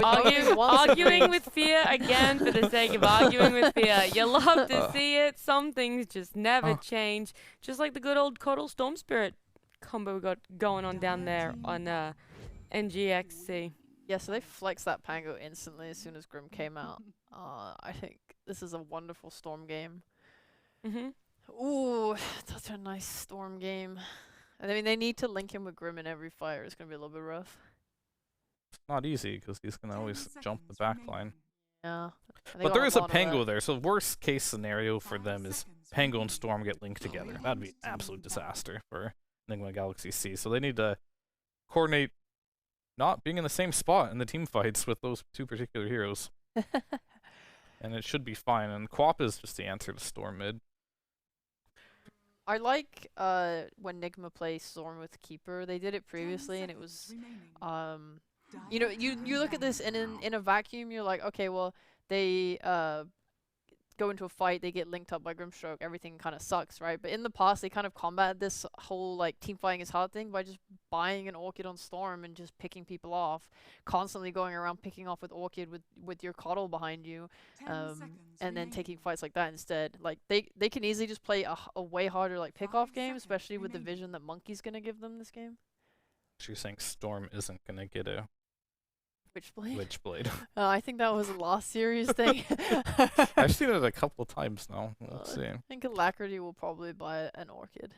Arguing with fear again for the sake of arguing with fear. You love to see it. Some things just never change. Just like the good old Coddle Storm Spirit combo we got going on down there on NGX.SEA. Yeah, so they flexed that Pango instantly as soon as Grim came out. I think this is a wonderful Storm game. Ooh, such a nice Storm game. I mean, they need to link him with Grim in every fire. It's going to be a little bit rough. It's not easy because he's going to always jump the back line. Yeah. But there is a Pango there, so worst case scenario for them is Pango and Storm get linked together. That'd be an absolute disaster for Nigma.SEA. So they need to coordinate not being in the same spot in the team fights with those two particular heroes. And it should be fine. And Quap is just the answer to Storm mid. I like when Nigma plays Storm with Keeper. They did it previously, and it was, you know, you look at this, and in a vacuum, you're like, okay, well, they go into a fight, they get linked up by Grimstroke, everything kind of sucks, right? But in the past, they kind of combated this whole, like, team fighting is hard thing by just buying an Orchid on Storm and just picking people off, constantly going around picking off with Orchid with your Coddle behind you, and then taking fights like that instead. Like, they can easily just play a way harder, like, pick-off game, especially with the vision that Monkey's gonna give them this game. So you're saying Storm isn't gonna get a Witchblade? Witchblade. I think that was a last series thing. I've seen it a couple of times now. Let's see. I think Alacrity will probably buy an Orchid.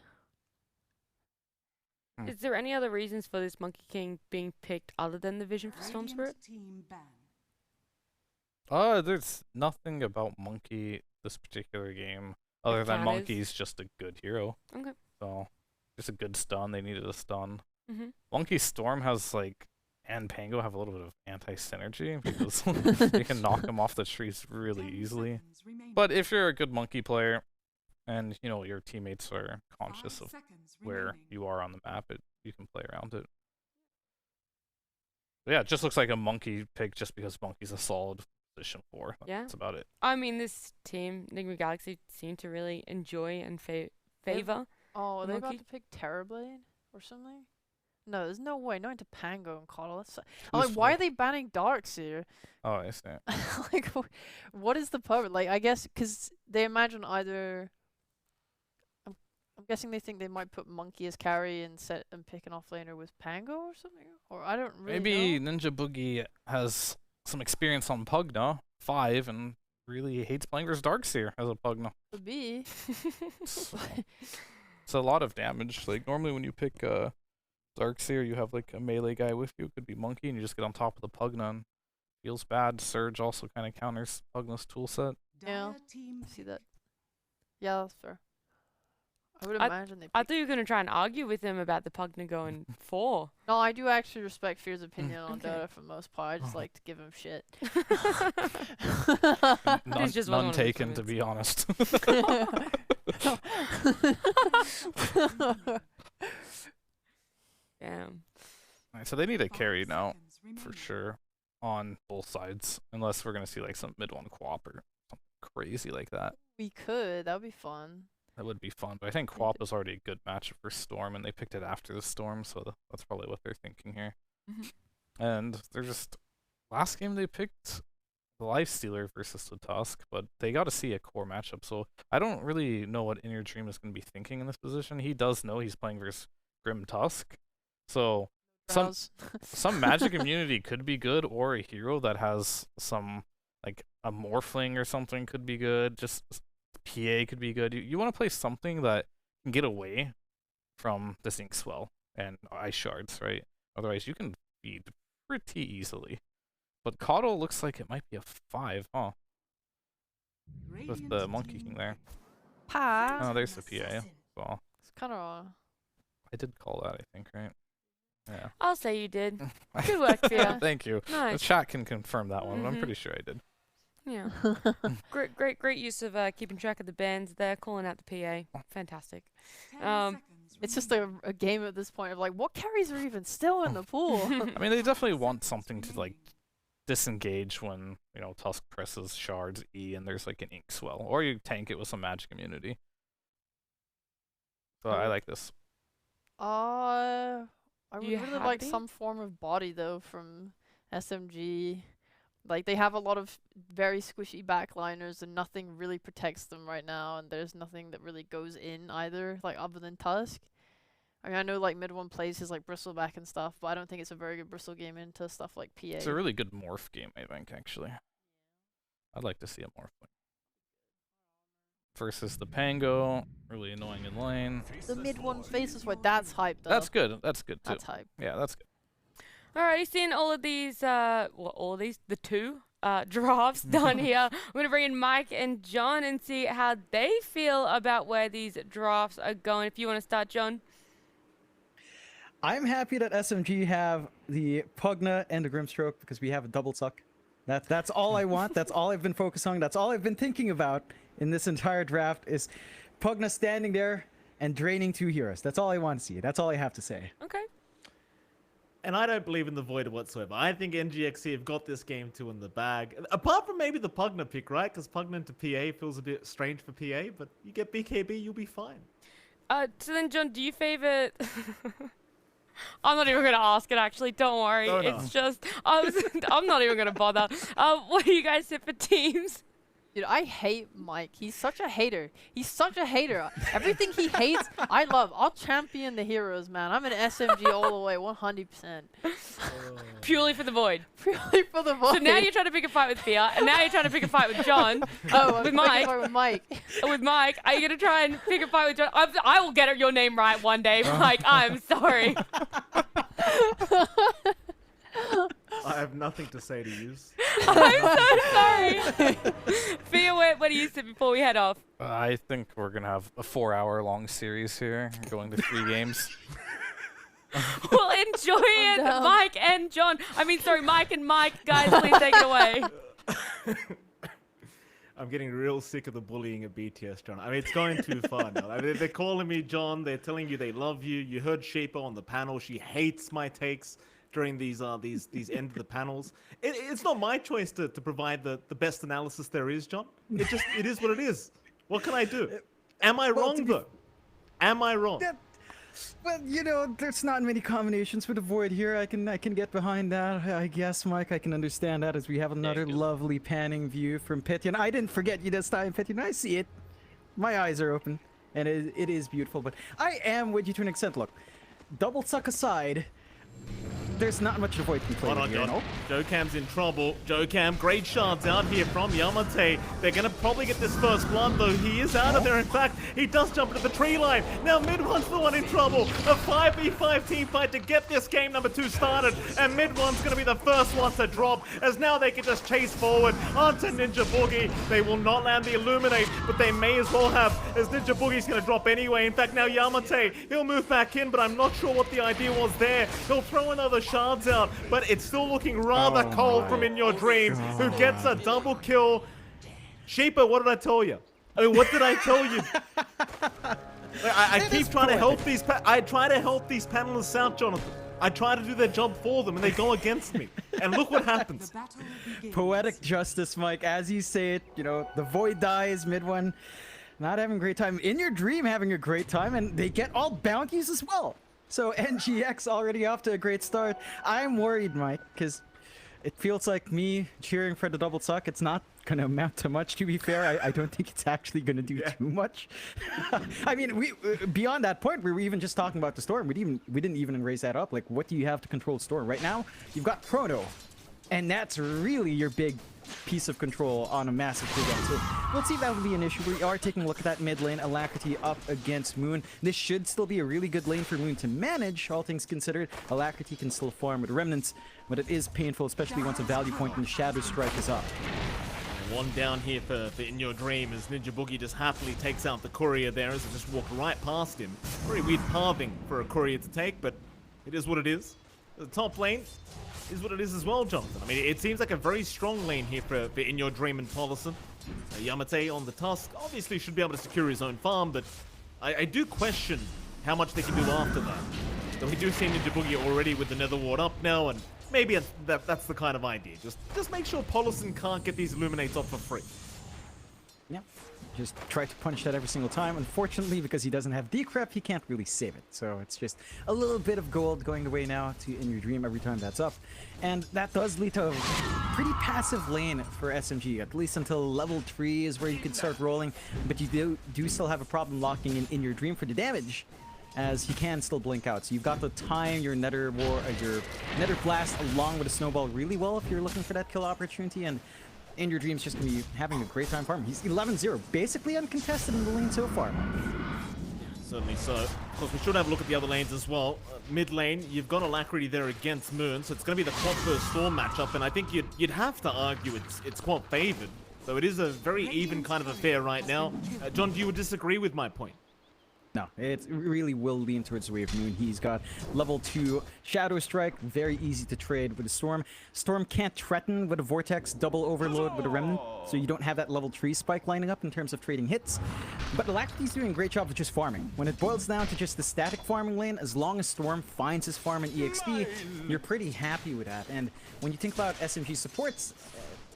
Is there any other reasons for this Monkey King being picked other than the vision for Storm Spirit? There's nothing about Monkey this particular game other than Monkey's just a good hero. Okay. So just a good stun. They needed a stun. Monkey Storm has like and Pango have a little bit of anti-synergy because you can knock them off the trees really easily. But if you're a good Monkey player and you know your teammates are conscious of where you are on the map, you can play around it. But yeah, it just looks like a Monkey pick just because Monkey's a solid position 4. That's about it. I mean, this team, Nigma.SEA, seem to really enjoy and favor. Oh, are they about to pick Terrorblade or something? No, there's no way. Not into Pango and Coddle. I'm like, why are they banning DarkSeer? Oh, I see. Like, what is the purpose? Like, I guess because they imagine either. I'm guessing they think they might put Monkey as carry and pick an offlaner with Pango or something. Or I don't really Maybe know. Ninja Boogie has some experience on Pugna 5 and really hates playing versus DarkSeer as a Pugna. Could be. It's a lot of damage. Like normally when you pick DarkSeer, you have like a melee guy with you. It could be Monkey, and you just get on top of the Pugna and feels bad. Surge also kind of counters Pugna's toolset. Yeah, I see that. Yeah, that's fair. I would imagine they. I thought you were gonna try and argue with him about the Pugna going 4. No, I do actually respect Fear's opinion on Dota for the most part. I just like to give him shit. None taken, to be honest. Damn. Alright, so they need a carry now, for sure, on both sides. Unless we're going to see like some mid 1 Quap or something crazy like that. We could. That would be fun. That would be fun, but I think Quap is already a good matchup for Storm, and they picked it after the Storm, so that's probably what they're thinking here. And they're just... Last game they picked the Lifestealer versus the Tusk, but they got to see a core matchup, so I don't really know what Inner Dream is going to be thinking in this position. He does know he's playing versus Grim Tusk, so some magic immunity could be good, or a hero that has some, like, a Morphling or something could be good, just... PA could be good. You want to play something that can get away from this Ink Swell and Ice Shards, right? Otherwise, you can feed pretty easily. But Coddle looks like it might be a 5, huh? With the Monkey King there. Oh, there's the PA. So it's kind of... I did call that, I think, right? Yeah. I'll say you did. Good work, Fia. Thank you. Nice. The chat can confirm that one, but I'm pretty sure I did. Yeah. great use of keeping track of the bands there, calling out the PA. Fantastic. It's just a game at this point of like, what carries are even still in the pool? I mean, they definitely want something to like disengage when, you know, Tusk presses Shards E and there's like an Ink Swell, or you tank it with some magic immunity. So I like this. I would really like some form of body though from SMG. Like, they have a lot of very squishy backliners and nothing really protects them right now, and there's nothing that really goes in either, like, other than Tusk. I mean, I know, like, mid one plays his, like, Bristleback and stuff, but I don't think it's a very good Bristle game into stuff like PA. It's a really good morph game, I think, actually. I'd like to see a morph one. Versus the Pango, really annoying in lane. The mid one faces where that's hyped up. That's good. That's good too. That's hype. Yeah, that's good. Alright, you've seen all of these, the two drafts done here. I'm going to bring in Mike and John and see how they feel about where these drafts are going. If you want to start, John. I'm happy that SMG have the Pugna and the Grimstroke because we have a double suck. That's all I want. That's all I've been focused on. That's all I've been thinking about in this entire draft is Pugna standing there and draining 2 heroes. That's all I want to see. That's all I have to say. Okay. And I don't believe in the Void whatsoever. I think NGX.SEA have got this game 2 in the bag. Apart from maybe the Pugna pick, right? Because Pugna into PA feels a bit strange for PA, but you get BKB, you'll be fine. So then, John, do you favor... I'm not even going to ask it, actually. Don't worry. Oh, no. It's just... I'm not even going to bother. What do you guys sit for teams? Dude, I hate Mike. He's such a hater. He's such a hater. Everything he hates, I love. I'll champion the heroes, man. I'm an SMG all the way, 100%. Purely for the Void. Purely for the Void. So now you're trying to pick a fight with Fia, and now you're trying to pick a fight with John. Oh, with Mike. With Mike. With Mike, are you going to try and pick a fight with John? I will get your name right one day, Mike. I'm sorry. I have nothing to say to use. I'm so sorry. Fia, where do you sit before we head off? I think we're gonna have a 4-hour-long series here, going to 3 games. Well, enjoy it, no. Mike and John. I mean, sorry, Mike and Mike. Guys, please take it away. I'm getting real sick of the bullying at BTS, John. I mean, it's going too far now. I mean, they're calling me John. They're telling you they love you. You heard Shaper on the panel. She hates my takes during these end of the panels. It's not my choice to provide the best analysis there is, John. It is what it is. What can I do? Am I wrong though? Am I wrong? Well, you know, there's not many combinations with the Void here. I can get behind that. I guess, Mike, I can understand that as we have another lovely panning view from Pityan. I didn't forget you this time, Pityan. I see it. My eyes are open, and it is beautiful. But I am with you to an extent. Look, double suck aside, there's not much the Void can play here, no? JoeCam's in trouble. JoeCam, great shards out here from Yamate. They're going to probably get this first blood, though. He is out of there. In fact, he does jump into the tree line. Now Mid-One's the one in trouble. A 5v5 team fight to get this game number 2 started. And Mid-One's going to be the first one to drop, as now they can just chase forward onto Ninja Boogie. They will not land the Illuminate, but they may as well have, as Ninja Boogie's going to drop anyway. In fact, now Yamate, he'll move back in, but I'm not sure what the idea was there. He'll throw another shards out, but it's still looking rather cold from In Your Dream, who gets a double kill. Sheepa, what did I tell you? I mean, what did I tell you? I keep trying to help these. I try to help these panelists out, Jonathan. I try to do their job for them, and they go against me. And look what happens. Poetic justice, Mike. As you say it, you know, the Void dies, Mid-One not having a great time. In Your Dream having a great time, and they get all bounties as well. So NGX already off to a great start. I'm worried, Mike, because it feels like me cheering for the double suck. It's not going to amount to much, to be fair. I don't think it's actually going to do too much. I mean, we beyond that point, we were even just talking about the Storm. We didn't even raise that up. Like, what do you have to control Storm? Right now, you've got Chrono, and that's really your big piece of control on a massive big end. So we'll see if that will be an issue. We are taking a look at that mid lane. Alacrity up against Moon. This should still be a really good lane for Moon to manage, all things considered. Alacrity can still farm with Remnants, but it is painful, especially once a value point and the Shadow Strike is up. One down here for In Your Dream, as Ninja Boogie just happily takes out the courier there as it just walked right past him. Very weird pathing for a courier to take, but it is what it is. The top lane is what it is as well, Jonathan. I mean, it seems like a very strong lane here for In Your Dream and Policy. Yamate on the Tusk obviously should be able to secure his own farm, but I do question how much they can do after that. So we do see Ninja Boogie already with the Nether Ward up now, and maybe that's the kind of idea. Just make sure Policy can't get these Illuminates off for free. Yeah. just try to punish that every single time. Unfortunately, because he doesn't have decrep, he can't really save it. So it's just a little bit of gold going away now to In Your Dream every time that's up. And that does lead to a pretty passive lane for SMG, at least until level 3 is where you can start rolling. But you do still have a problem locking in Your Dream for the damage, as he can still blink out. So you've got to time your Nether Blast along with a Snowball really well if you're looking for that kill opportunity. And In Your Dream's just going to be having a great time farming. He's 11-0, basically uncontested in the lane so far. Certainly so. Of course, we should have a look at the other lanes as well. Mid lane, you've got Alacrity there against Moon, so it's going to be the Quad vs Storm matchup, and I think you'd have to argue it's Quad favored. So it is a very even kind of affair right now. John, do you disagree with my point? No, it really will lean towards the way of Moon. He's got level 2 Shadow Strike, very easy to trade with a Storm. Storm can't threaten with a Vortex, double overload with a Remnant, so you don't have that level 3 spike lining up in terms of trading hits. But Alacrity's doing a great job of just farming. When it boils down to just the static farming lane, as long as Storm finds his farm in EXP, you're pretty happy with that. And when you think about SMG supports,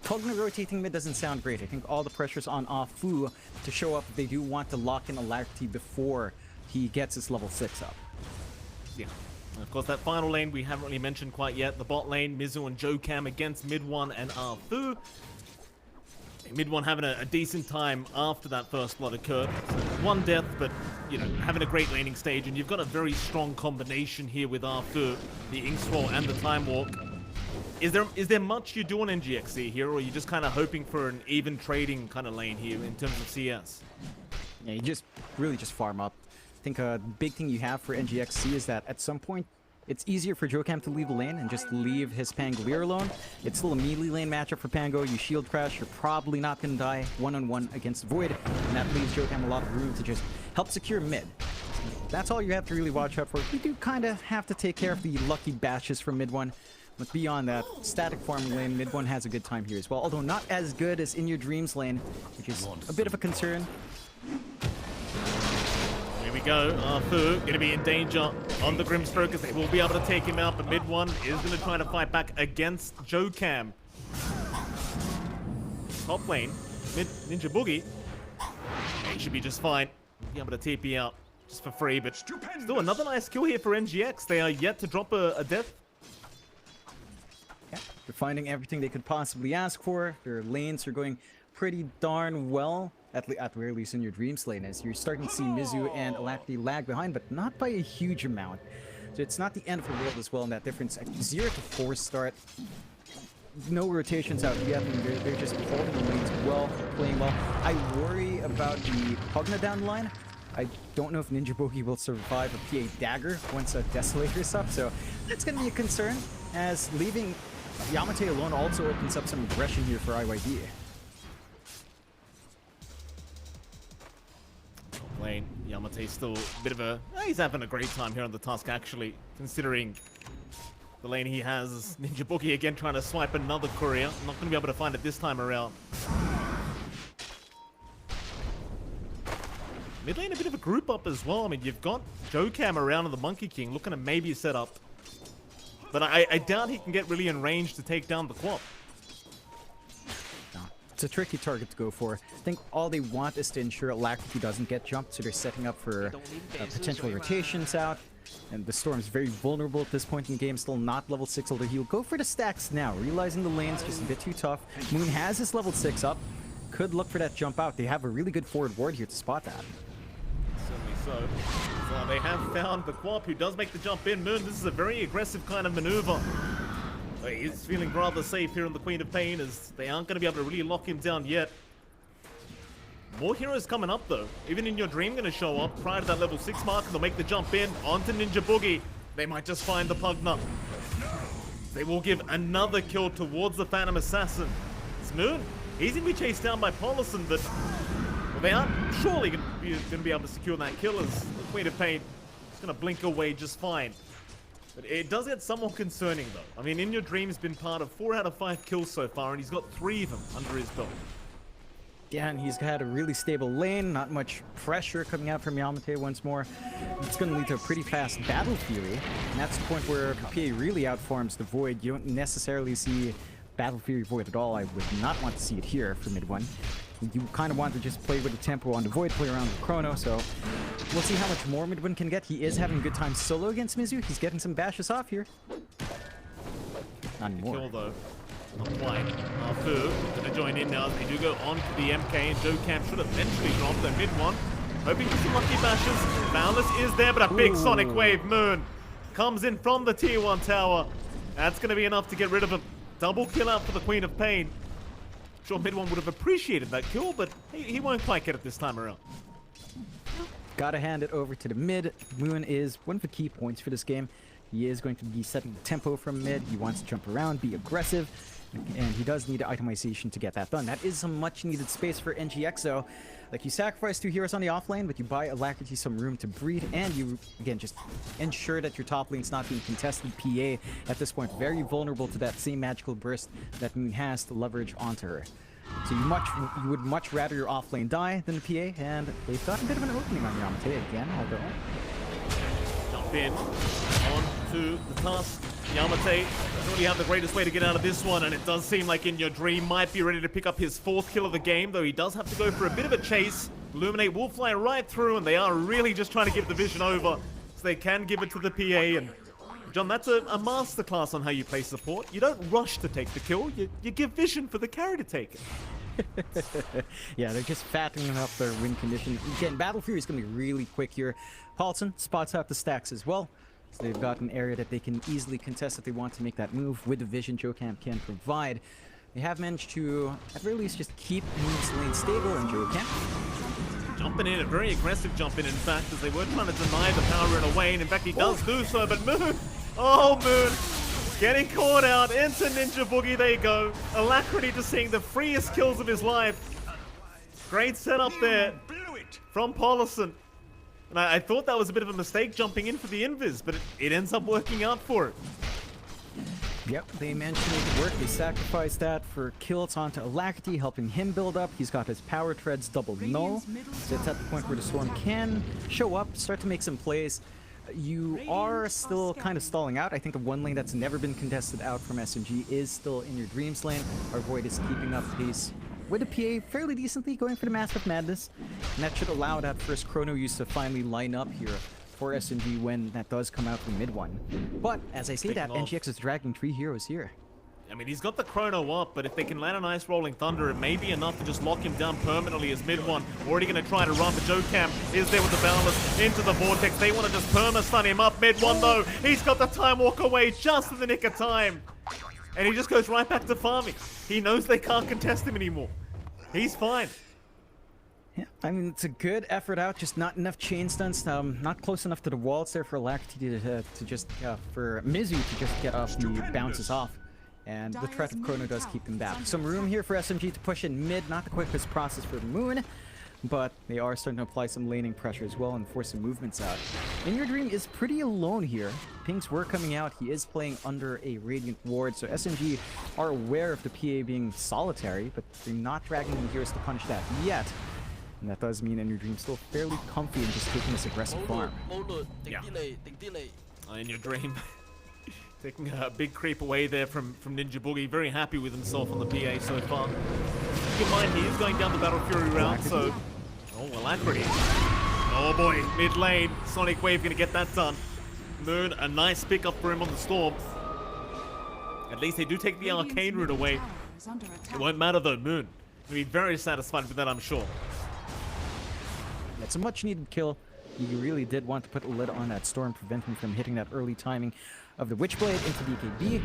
Pugna rotating mid doesn't sound great. I think all the pressure's on Fu to show up if they do want to lock in Alacrity before he gets his level 6 up. Yeah. And of course, that final lane we haven't really mentioned quite yet. The bot lane, Mizu and Jokam against Mid-1 and Fu. Mid-1 having a decent time after that first blood occurred. One death, but, you know, having a great laning stage. And you've got a very strong combination here with Fu, the Ink Scroll and the Time Walk. Is there much you do on NGX.SEA here, or are you just kind of hoping for an even trading kind of lane here in terms of CS? Yeah, you just really just farm up. I think a big thing you have for NGX.SEA is that at some point, it's easier for Jokam to leave the lane and just leave his Pangolier alone. It's still a melee lane matchup for Pango. You shield crash, you're probably not going to die one-on-one against Void, and that leaves Jokam a lot of room to just help secure mid. That's all you have to really watch out for. You do kind of have to take care of the lucky bashes from Mid-1. But beyond that, static farming lane, Mid-1 has a good time here as well. Although not as good as In Your Dreams lane, which is a bit of a concern. Here we go. Fu going to be in danger on the Grimstrokers. They will be able to take him out, but Mid-1 is going to try to fight back against Jokam. Top lane, Ninja Boogie. He should be just fine. Be able to TP out just for free, but still another nice kill here for NGX. They are yet to drop a death. Yeah, they're finding everything they could possibly ask for. Their lanes are going pretty darn well, at the very least In Your Dreams lane, as you're starting to see Mizu and Alacrity lag behind, but not by a huge amount. So it's not the end of the world as well in that difference. 0 to 4 start. No rotations out yet, and they're just holding the lanes well, playing well. I worry about the Pugna down the line. I don't know if Ninja Boogie will survive a PA Dagger once a Desolator is up, so that's going to be a concern, as leaving Yamate alone also opens up some aggression here for IYD. Lane, Yamate's still a bit of a... he's having a great time here on the Tusk, actually, considering the lane he has. Ninja Boogie again trying to swipe another courier. Not going to be able to find it this time around. Mid lane a bit of a group up as well. I mean, you've got Jokam around on the Monkey King looking to maybe set up. But I doubt he can get really in range to take down the Quap. No, it's a tricky target to go for. I think all they want is to ensure Alacrity doesn't get jumped, so they're setting up for potential rotations out. And the Storm's very vulnerable at this point in the game, still not level 6, although he'll go for the stacks now, realizing the lane's just a bit too tough. Moon has his level 6 up, could look for that jump out. They have a really good forward ward here to spot that. Certainly so. So they have found the Quap, who does make the jump in. Moon, this is a very aggressive kind of maneuver. He's feeling rather safe here in the Queen of Pain, as they aren't going to be able to really lock him down yet. More heroes coming up though. Even In Your Dream going to show up prior to that level 6 mark, and they'll make the jump in onto Ninja Boogie. They might just find the Pugna. They will give another kill towards the Phantom Assassin. It's Moon. He's going to be chased down by Polison, but well, they aren't surely going to be able to secure that kill, as the Queen of Pain is going to blink away just fine. But it does get somewhat concerning though. I mean, In Your Dream's been part of 4 out of 5 kills so far, and he's got 3 of them under his belt. Yeah, and he's had a really stable lane, not much pressure coming out from Yamate once more. It's going to lead to a pretty fast Battle Fury, and that's the point where PA really outfarms the Void. You don't necessarily see Battle Fury Void at all. I would not want to see it here for Mid-1. You kind of want to just play with the tempo on the Void, play around with Chrono, so we'll see how much more Midwin can get. He is having a good time solo against Mizu. He's getting some bashes off here. Not anymore. Kill though. Not quite. Fu gonna join in now as they do go on to the MK, and JoeCam should eventually drop their mid one. Hoping for some lucky bashes. Boundless is there, but a big Sonic Wave Moon comes in from the tier 1 tower. That's gonna be enough to get rid of him. Double kill out for the Queen of Pain. Sure, mid one would have appreciated that kill, but he won't quite get it this time around. Gotta hand it over to the mid. Moon is one of the key points for this game. He is going to be setting the tempo from mid. He wants to jump around, be aggressive, and he does need itemization to get that done. That is some much needed space for NGX though. Like, you sacrifice 2 heroes on the offlane, but you buy Alacrity some room to breathe, and you, again, just ensure that your top lane's not being contested. PA, at this point, very vulnerable to that same magical burst that Moon has to leverage onto her. So you would much rather your offlane die than the PA, and they've got a bit of an opening on Yamate again, although... Jump in, on to the task. Yamate doesn't really have the greatest way to get out of this one, and it does seem like In Your Dream might be ready to pick up his 4th kill of the game, though he does have to go for a bit of a chase. Illuminate will fly right through, and they are really just trying to give the vision over, so they can give it to the PA. And John, that's a masterclass on how you play support. You don't rush to take the kill, you give vision for the carry to take it. Yeah, they're just fattening up their win condition. Again, Battle Fury is going to be really quick here. Paulson spots out the stacks as well. So they've got an area that they can easily contest if they want to make that move with the vision JoeCam can provide. They have managed to, at very least, just keep Moon's lane stable, and JoeCam Jumping in, a very aggressive jump in fact, as they were trying to deny the power in a way, and in fact he does do so, but Moon, oh Moon, getting caught out into Ninja Boogie, there you go. Alacrity just seeing the freest kills of his life. Great setup there from Paulson. And I thought that was a bit of a mistake jumping in for the invis, but it ends up working out for it. Yep, they managed to make it work. They sacrificed that for kills onto Alacrity, helping him build up. He's got his power treads double null. So it's at the point where the Storm can show up, start to make some plays. You are still kind of stalling out. I think the one lane that's never been contested out from SMG is still In Your Dreams lane. Our Void is keeping up pace with the PA fairly decently, going for the Massive Madness. And that should allow that first Chrono use to finally line up here for SMG when that does come out from mid one. But as I say that, NGX is dragging 3 heroes here. I mean, he's got the Chrono up, but if they can land a nice Rolling Thunder, it may be enough to just lock him down permanently as mid one. Already going to try to run, but JoeCam is there with the Boundless into the Vortex. They want to just perma-stun him up mid one, though. He's got the Time Walk away just in the nick of time. And he just goes right back to farming. He knows they can't contest him anymore. He's fine. Yeah, I mean, it's a good effort out, just not enough chain stunts, not close enough to the walls there for Alacrity to just, for Mizu to just get off the bounces off. And the threat of Chrono does keep them back. Some room here for SMG to push in mid, not the quickest process for Moon, but they are starting to apply some laning pressure as well and force some movements out. In Your Dream is pretty alone here. Pings were coming out, he is playing under a Radiant Ward, so SMG are aware of the PA being solitary, but they're not dragging the heroes to punish that yet. And that does mean In Your Dream still fairly comfy and just taking this aggressive farm. Yeah. In Your Dream. Taking a big creep away there from Ninja Boogie. Very happy with himself on the PA so far. Keep in mind, he is going down the Battle Fury route, so... Oh, Alacrity. Oh boy, mid lane. Sonic Wave gonna get that done. Moon, a nice pickup for him on the Storm. At least they do take the Arcane route away. It won't matter though, Moon. He'll be very satisfied with that, I'm sure. That's a much needed kill. You really did want to put a lid on that Storm, prevent him from hitting that early timing of the Witchblade into BKB.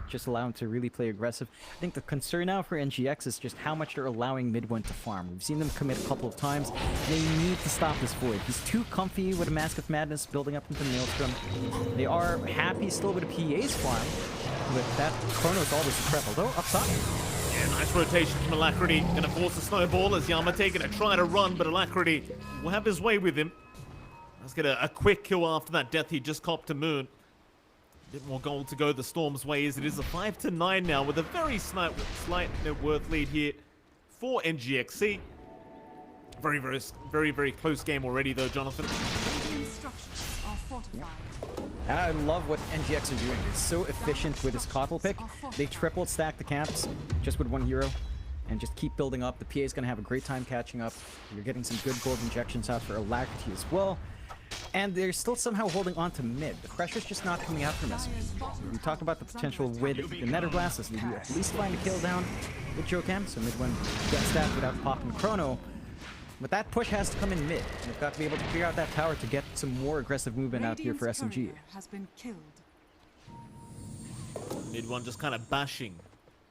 Just allow him to really play aggressive. I think the concern now for NGX is just how much they're allowing mid one to farm. We've seen them commit a couple of times. They need to stop this Void. He's too comfy with a Mask of Madness building up into Maelstrom. They are happy still with a PA's farm, but that Chrono's always a threat, although upside. Yeah, nice rotation from Alacrity. Gonna force a snowball as Yamate gonna try to run, but Alacrity will have his way with him. Let's get a quick kill after that death he just copped to Moon. A bit more gold to go the Storm's way as it is a 5-9 now with a very slight net worth lead here for NGX.SEA. Very close game already though, Jonathan. I love what NGX are doing. It's so efficient with his Coddle pick. They triple stack the camps just with one hero. and just keep building up. The PA is going to have a great time catching up. You're getting some good gold injections out for Alacrity as well. And they're still somehow holding on to mid. The pressure's just not coming out from SMG. We talked about the potential with the Nether Blast, as they do at least find a kill down with JoeCam, so mid one gets that without popping Chrono. But that push has to come in mid. They've got to be able to clear out that tower to get some more aggressive movement out here for SMG. Has been killed. Mid one just kind of bashing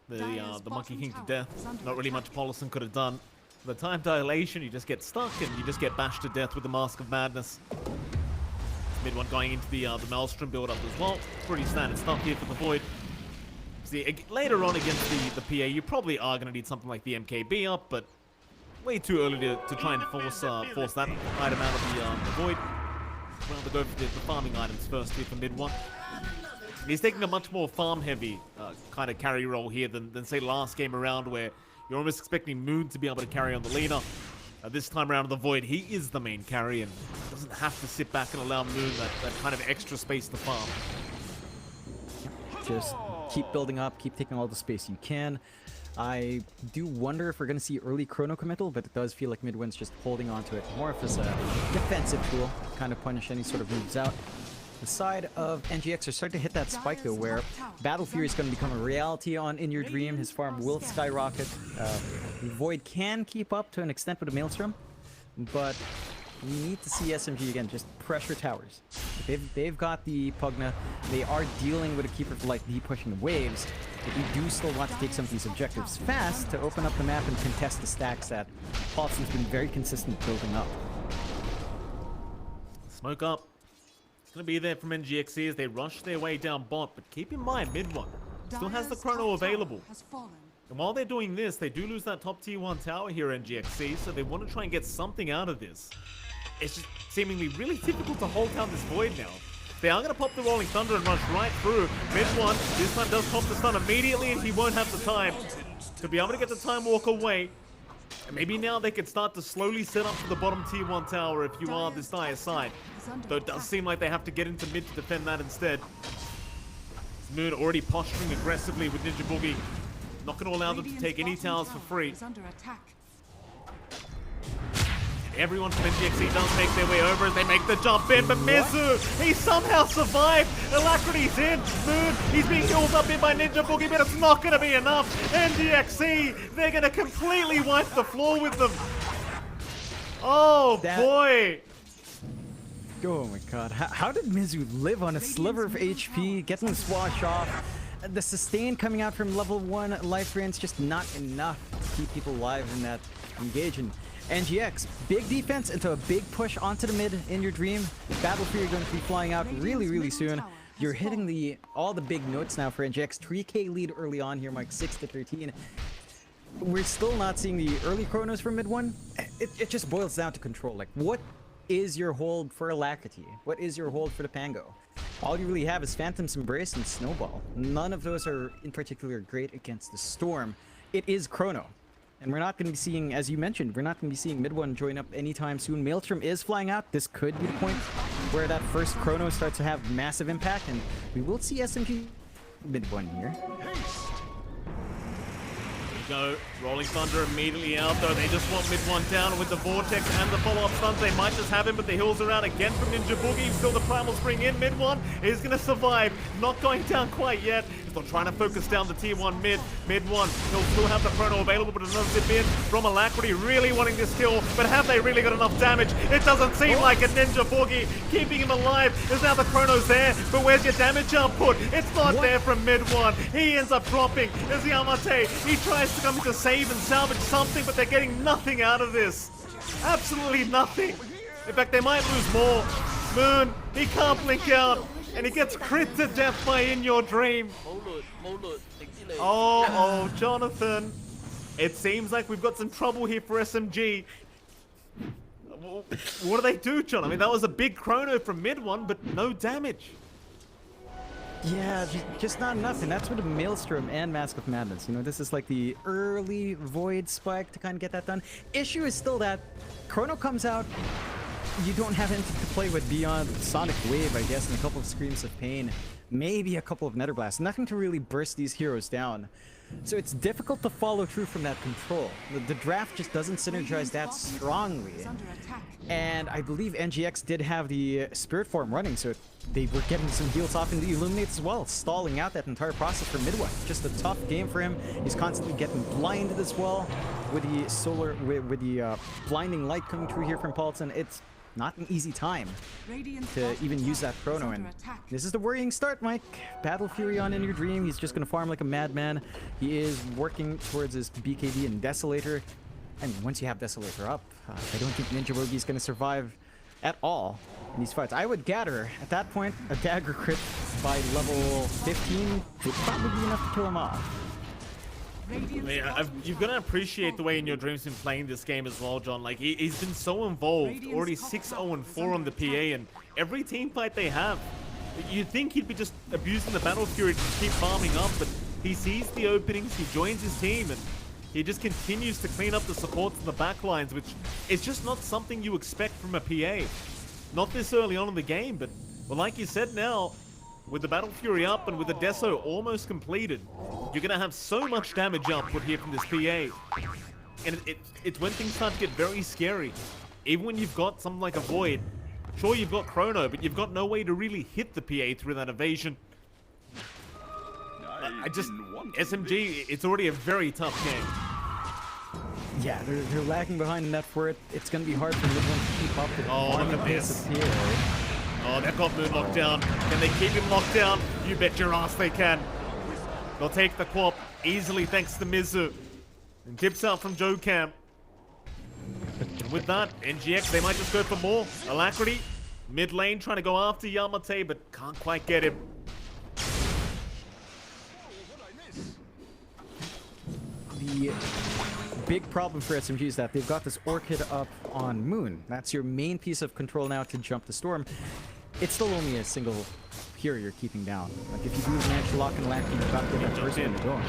the Monkey King to death. Not really much Paulison could have done. The time dilation, you just get stuck and you just get bashed to death with the Mask of Madness. Mid one going into the Maelstrom build up as well. Pretty standard stuff here for the Void. See, later on against the PA, you probably are going to need something like the MKB up, but way too early to try and force that item out of the Void. Well, to go for the farming items first here for mid one. He's taking a much more farm-heavy kind of carry role here than say last game around, where you're almost expecting Moon to be able to carry on the leader. This time around in the Void, he is the main carry and doesn't have to sit back and allow Moon that kind of extra space to farm. Just keep building up, keep taking all the space you can. I do wonder if we're going to see early Chrono committal, but it does feel like Midwin's just holding on to it more of as a defensive tool, kind of punish any sort of moves out. The side of NGX are starting to hit that spike though, where Battle Fury is going to become a reality on In Your Dream. His farm will skyrocket. The Void can keep up to an extent with a Maelstrom, but we need to see SMG again just pressure towers. They've got the Pugna. They are dealing with a Keeper for like pushing the waves, but we do still want to take some of these objectives fast to open up the map and contest the stacks that Paulson's been very consistent building up. Smoke up. It's going to be there from NGX.SEA as they rush their way down bot, but keep in mind, mid one still has the Chrono available. And while they're doing this, they do lose that top tier 1 tower here at NGX.SEA, so they want to try and get something out of this. It's just seemingly really difficult to hold down this Void now. They are going to pop the Rolling Thunder and rush right through. Mid one, this time does pop the stun immediately and he won't have the time to be able to get the Time Walk away. And maybe now they can start to slowly set up for the bottom tier 1 tower if you are this dire side. Though it does seem like they have to get into mid to defend that instead. Moon already posturing aggressively with Ninja Boogie. Not going to allow them to take any towers for free. Everyone from NGX.SEA does make their way over as they make the jump in, but Mizu, he somehow survived. Alacrity's in. Moon, he's being healed up in by Ninja Boogie, but it's not going to be enough. NGX.SEA, they're going to completely wipe the floor with them. Oh boy. Oh my god, how did Mizu live on a sliver of HP, getting the swash off? The sustain coming out from level 1 life drain's just not enough to keep people alive in that engage. And NGX, big defense into a big push onto the mid In Your Dream. Battle Fury going to be flying out really soon. You're hitting all the big notes now for NGX. 3k lead early on here, Mike, 6-13. We're still not seeing the early chronos from mid 1. It just boils down to control. Like, what is your hold for Alacrity? What is your hold for the Pango? All you really have is Phantom's Embrace and Snowball. None of those are in particular great against the Storm. It is Chrono. And we're not going to be seeing, as you mentioned, we're not going to be seeing mid 1 join up anytime soon. Maelstrom is flying out. This could be the point where that first Chrono starts to have massive impact, and we will see SMG mid 1 here. Go. Rolling Thunder immediately out though. They just want mid 1 down with the Vortex and the follow-up stuns. They might just have him, but the hills are out again from Ninja Boogie. Still the Primal Spring in. Mid 1 is going to survive. Not going down quite yet. Still trying to focus down the tier 1 mid. Mid 1. He'll still have the Chrono available, but another zip in from Alacrity. Really wanting this kill, but have they really got enough damage? It doesn't seem like a Ninja Boogie. Keeping him alive. Is now the Chrono's there, but where's your damage output? It's not there from mid 1. He ends up dropping as Yamate. He tries to come in to save and salvage something, but they're getting nothing out of this. Absolutely nothing. In fact, they might lose more. Moon, he can't blink out, and he gets crit to death by In Your Dream. Oh, Jonathan. It seems like we've got some trouble here for SMG. What do they do, John? I mean, that was a big chrono from mid 1, but no damage. Yeah, just not enough, and that's with a Maelstrom and Mask of Madness. You know, this is like the early Void spike to kind of get that done. Issue is still that Chrono comes out, you don't have anything to play with beyond Sonic Wave, I guess, and a couple of Screams of Pain, maybe a couple of Nether Blasts. Nothing to really burst these heroes down. So it's difficult to follow through from that control. The draft just doesn't synergize that strongly. And I believe NGX did have the Spirit Form running, so they were getting some heals off in the Illuminates as well, stalling out that entire process for mid-1. Just a tough game for him. He's constantly getting blinded as well with the solar, with the blinding light coming through here from Paulson. It's not an easy time to even use that chrono, and this is the worrying start, Mike. Battle Fury on in your dream. He's just gonna farm like a madman. He is working towards his BKB and Desolator, and once you have Desolator up, I don't think Ninja Boogie is gonna survive at all in these fights. I would gather at that point a dagger crit by level 15 would probably be enough to kill him off. Yeah, you've got to appreciate the way In Your Dream's been playing this game as well, John. Like, he's been so involved. Already 6-0-4 on the PA, and every team fight they have, you'd think he'd be just abusing the Battle Fury to keep farming up, but he sees the openings, he joins his team, and he just continues to clean up the supports and the backlines, which is just not something you expect from a PA. Not this early on in the game, but, well, like you said now, with the Battle Fury up and with the Deso almost completed, you're going to have so much damage output here from this PA. And it's when things start to get very scary. Even when you've got something like a Void, sure you've got Chrono, but you've got no way to really hit the PA through that evasion. SMG, it's already a very tough game. Yeah, they're lagging behind in that for it. It's going to be hard for Midland to keep up with look at this. Oh, they've got Moon locked down. Can they keep him locked down? You bet your ass they can. They'll take the Quap easily thanks to Mizu. And dips out from JoeCam. And with that, NGX, they might just go for more. Alacrity, mid lane trying to go after Yamate, but can't quite get him. The big problem for SMG is that they've got this Orchid up on Moon. That's your main piece of control now to jump the Storm. It's still only a single hero you're keeping down. Like if you do manage to lock and land, you've got to get that first one to go.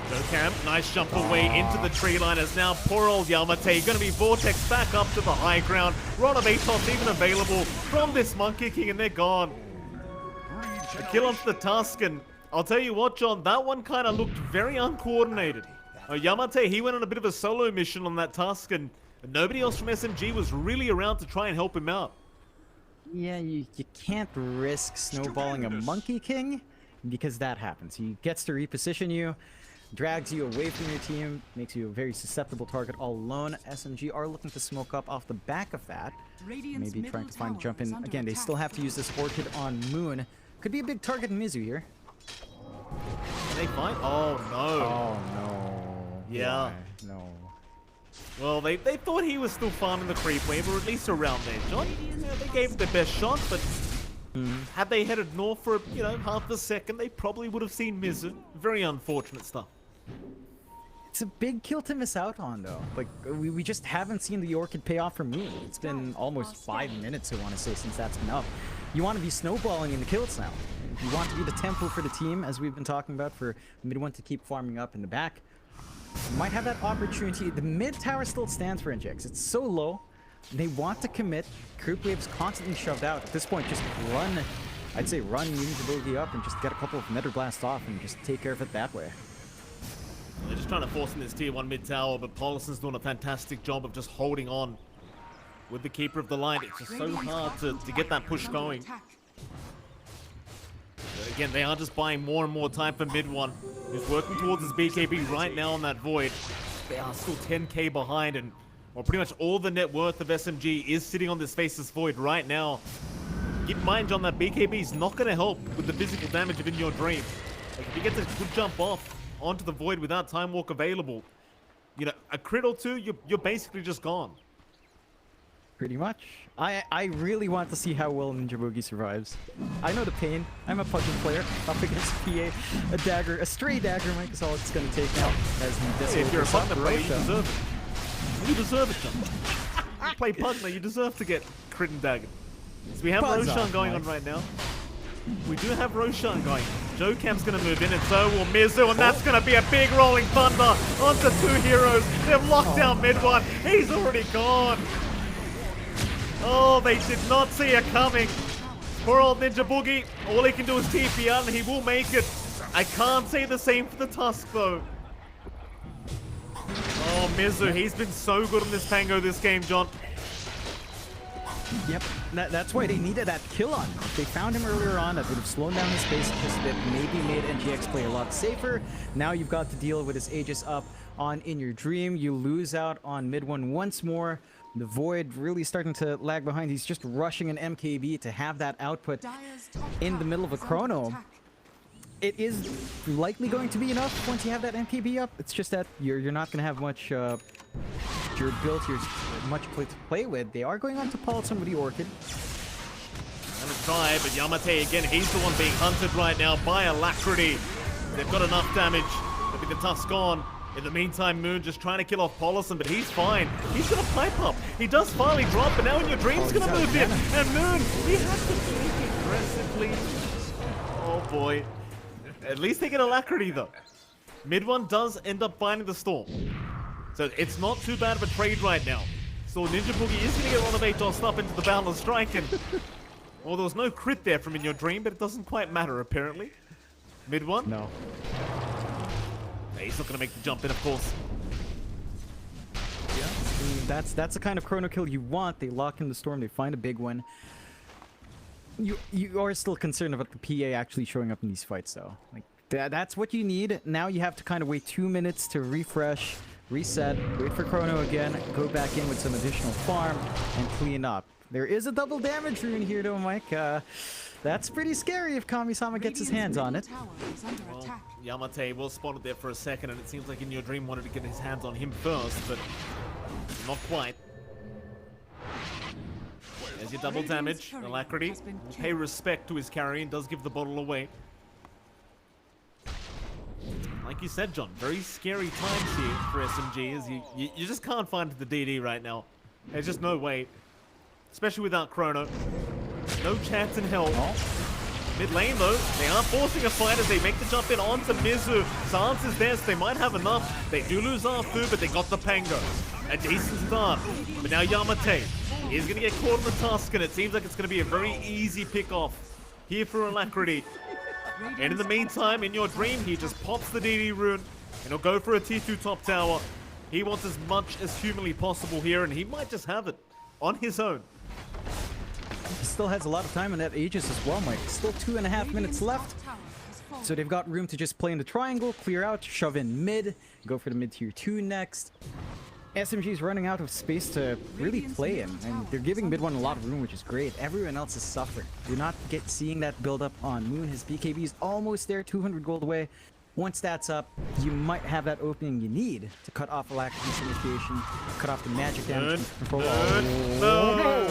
JoeCam, nice jump away into the tree line as now poor old Yamate going to be Vortex back up to the high ground. Ron of Atos even available from this Monkey King and they're gone. A kill onto the Tusk, and I'll tell you what, John, that one kind of looked very uncoordinated. Yamate, he went on a bit of a solo mission on that Tusk, and nobody else from SMG was really around to try and help him out. Yeah, you can't risk snowballing a Monkey King, because that happens. He gets to reposition you, drags you away from your team, makes you a very susceptible target all alone. SMG are looking to smoke up off the back of that. Maybe trying to find a jump in. Again, they still have to use this Orchid on Moon. Could be a big target in Mizu here. Can they find? Oh, no. Oh, no. Yeah. Why? No. Well, they thought he was still farming the creep wave, or at least around there, John. Yeah, they gave it their best shot, but had they headed north for, half a second, they probably would have seen Mizu. Very unfortunate stuff. It's a big kill to miss out on, though. Like, we just haven't seen the Orchid pay off for Moon. It's been almost 5 minutes, I want to say, since that's been up. You want to be snowballing in the kills now. You want to be the tempo for the team, as we've been talking about, for mid-1 to keep farming up in the back. You might have that opportunity. The mid tower still stands for NGX. It's so low. They want to commit. Creep waves constantly shoved out. At this point, just run. I'd say run Ninja Boogie up and just get a couple of Nether Blasts off and just take care of it that way. They're just trying to force in this tier 1 mid tower, but Pauluson's doing a fantastic job of just holding on with the Keeper of the Light. It's just so hard to get that push going. Again, they are just buying more and more time for mid-1. He's working towards his BKB right now on that Void. They are still 10k behind, and well, pretty much all the net worth of SMG is sitting on this Faceless Void right now. Keep in mind, John, that BKB is not going to help with the physical damage of In Your Dream. Like, if he gets a good jump off onto the Void without Time Walk available, a crit or two, you're basically just gone. Pretty much. I really want to see how well Ninja Boogie survives. I know the pain. I'm a Puzzle player up against PA. A dagger, a stray dagger, Mike, is all it's going to take now. If you're a Pugna player, you deserve it. You deserve it, John. You play Pugna, you deserve to get crit and dagger. So we have Roshan going on right now. We do have Roshan going. JoeCam's going to move in, and so will Mizu, and that's going to be a big rolling thunder onto 2 heroes. They've locked down mid-1. He's already gone. Oh, they did not see it coming. Poor old Ninja Boogie. All he can do is TP out, and he will make it. I can't say the same for the Tusk, though. Mizu. He's been so good on this Pango this game, John. Yep, that's why they needed that kill on. If they found him earlier on, that would have slowed down his pace just a bit, maybe made NGX play a lot safer. Now you've got to deal with his Aegis up on In Your Dream. You lose out on mid one once more. The Void really starting to lag behind. He's just rushing an MKB to have that output in the middle of a chrono. It is likely going to be enough once you have that MKB up. It's just that you're not going to have much durability or much to play with. They are going on to pull some of the Orchid. Gonna try, but Yamate again, he's the one being hunted right now by Alacrity. They've got enough damage. I think the Tusk's gone. In the meantime, Moon just trying to kill off Polison, but he's fine. He's gonna pipe up. He does finally drop, but now In Your Dream's gonna move in. And Moon, he has to blink aggressively. Oh boy. At least they get Alacrity though. Mid one does end up finding the Storm. So it's not too bad of a trade right now. So Ninja Boogie is gonna get one of 8 tossed up into the Boundless Strike, and well, there was no crit there from In Your Dream, but it doesn't quite matter apparently. Mid one? No. He's not going to make the jump in, of course. Yeah, I mean, that's the kind of chrono kill you want. They lock in the Storm, they find a big one. You are still concerned about the PA actually showing up in these fights, though. Like that's what you need. Now you have to kind of wait 2 minutes to refresh, reset, wait for chrono again, go back in with some additional farm, and clean up. There is a double damage rune here, though, Mike. That's pretty scary if Kami-sama gets his hands on it. Well, Yamate was spotted there for a second, and it seems like In Your Dream wanted to get his hands on him first, but not quite. There's your double damage. Alacrity will pay respect to his carry and does give the bottle away. Like you said, John, very scary times here for SMG, as you just can't find the DD right now. There's just no way. Especially without Chrono. No chance in hell. Mid lane though, they are forcing a fight as they make the jump in onto Mizu. Sans is there, so they might have enough. They do lose R2, but they got the Pango. A decent start. But now Yamate is going to get caught in the Tusk, and it seems like it's going to be a very easy pick off here for Alacrity. And in the meantime, In Your Dream, he just pops the DD rune, and he'll go for a T2 top tower. He wants as much as humanly possible here, and he might just have it on his own. He still has a lot of time in that Aegis as well, Mike. Still 2.5 minutes left. So they've got room to just play in the triangle, clear out, shove in mid, go for the mid tier 2 next. SMG is running out of space to really play in, and they're giving mid one a lot of room, which is great. Everyone else is suffering. You're not seeing that build up on Moon. His BKB is almost there, 200 gold away. Once that's up, you might have that opening you need to cut off Alacrity's initiation, cut off the magic damage control. No.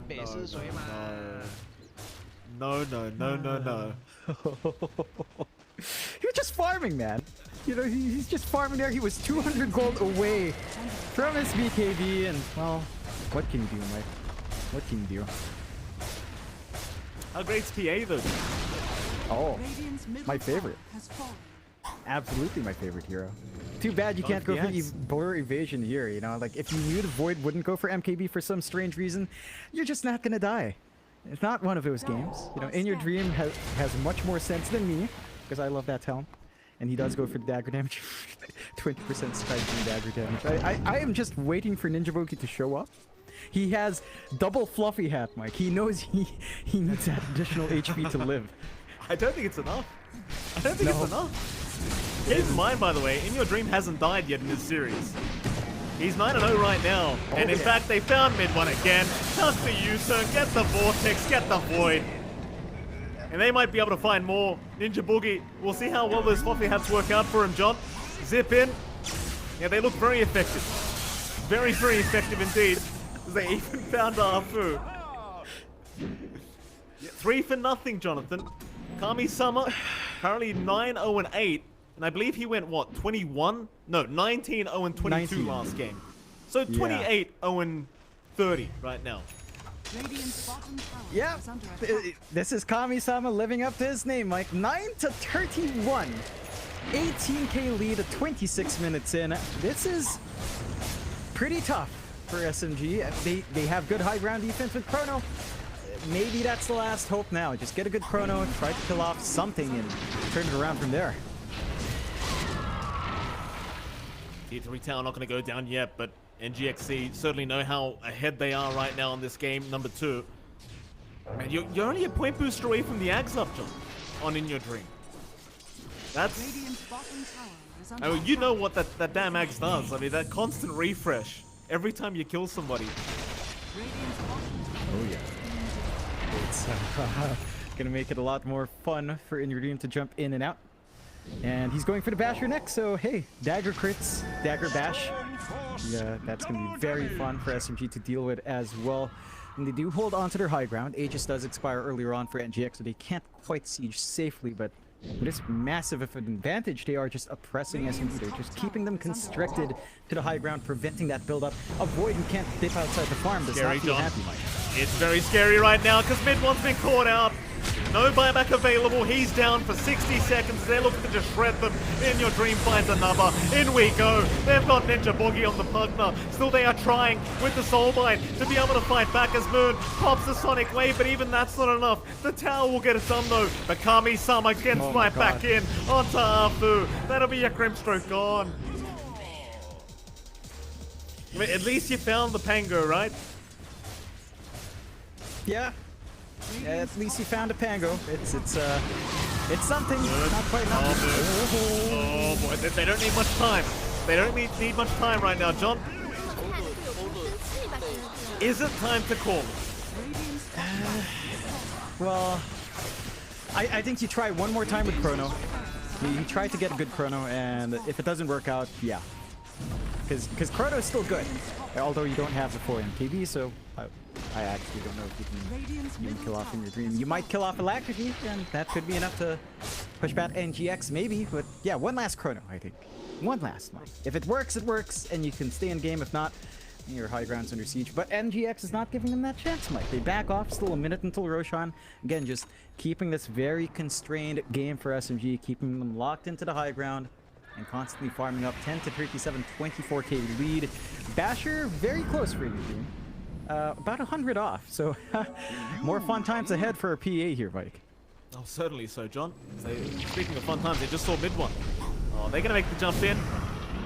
He was just farming, man. You know, he's just farming there. He was 200 gold away from his BKB, and well, what can you do, Mike? What can you do? How great's PA though? Oh, my favorite. Absolutely my favorite hero. Too bad you can't go for Blur Evasion here, you know? Like, if you knew the Void wouldn't go for MKB for some strange reason, you're just not gonna die. It's not one of those games. You know, In Your Dream has much more sense than me, because I love that talent. And he does go for the dagger damage. 20% striking dagger damage. I am just waiting for Ninja Boogie to show up. He has double fluffy hat, Mike. He knows he needs that additional HP to live. I don't think it's enough. I don't think it's enough. Keep in mind, by the way, In Your Dream hasn't died yet in this series. He's 9-0 right now. And in fact, they found mid one again. Just the U-turn, get the Vortex, get the Void. And they might be able to find more. Ninja Boogie, we'll see how well those fluffy hats work out for him, John. Zip in. Yeah, they look very effective. Very, very effective indeed. They even found Arfu. 3 for nothing, Jonathan. Kami-sama, currently 9-0-8. And I believe he went, what, 21? No, 19-0-22 last game. So 28-0-30 right now. Yeah, this is Kami-sama living up to his name, Mike. 9-31. 18k lead at 26 minutes in. This is pretty tough for SMG. They have good high ground defense with Chrono. Maybe that's the last hope now. Just get a good Chrono, try to kill off something, and turn it around from there. Tier 3 tower not going to go down yet, but NGX.SEA certainly know how ahead they are right now in this game, number 2. Man, you're only a point booster away from the Ags up, John, on In Your Dream. That's... I mean, you know what that damn Ags does. I mean, that constant refresh every time you kill somebody. Oh yeah. It's gonna make it a lot more fun for In Your Dream to jump in and out. And he's going for the basher next, so hey, dagger crits, dagger bash. Yeah, that's gonna be very fun for SMG to deal with as well. And they do hold on to their high ground. Aegis does expire earlier on for NGX, so they can't quite siege safely, but with this massive of an advantage, they are just oppressing SMG. They're just keeping them constricted to the high ground, preventing that build-up. A Void who can't dip outside the farm does not feel happy, Mike. It's very scary right now because mid-one's been caught out. No buyback available. He's down for 60 seconds. They're looking to just shred them. In Your Dream finds another. In we go. They've got Ninja Boogie on the Pugna. Still they are trying with the Soulbind to be able to fight back as Moon pops the Sonic Wave, but even that's not enough. The tower will get it done though. But Kami-sama gets right back in onto Afu. That'll be your Grimstroke gone. I mean, at least you found the Pango, right? Yeah. Yeah, at least you found a Pango. It's something. Not quite enough. Oh boy, they don't need much time. They don't need much time right now, John. Is it time to call? Well, I think you try one more time with Chrono. You try to get a good Chrono, and if it doesn't work out, yeah. Because Chrono is still good, although you don't have the 4 MKB, so I actually don't know if you can even kill off In Your Dream. You might kill off Alacrity, and that could be enough to push back NGX, maybe, but yeah, one last Chrono, I think. One last one. If it works, and you can stay in game. If not, your high ground's under siege. But NGX is not giving them that chance, Mike. They back off, still a minute until Roshan. Again, just keeping this very constrained game for SMG, keeping them locked into the high ground, and constantly farming up 10 to 37, 24k lead. Basher, very close for In Your Dream. About 100 off, so more fun times ahead for a PA here, Mike. Oh, certainly so, John. So, speaking of fun times, they just saw mid-one. Oh, they're going to make the jump in.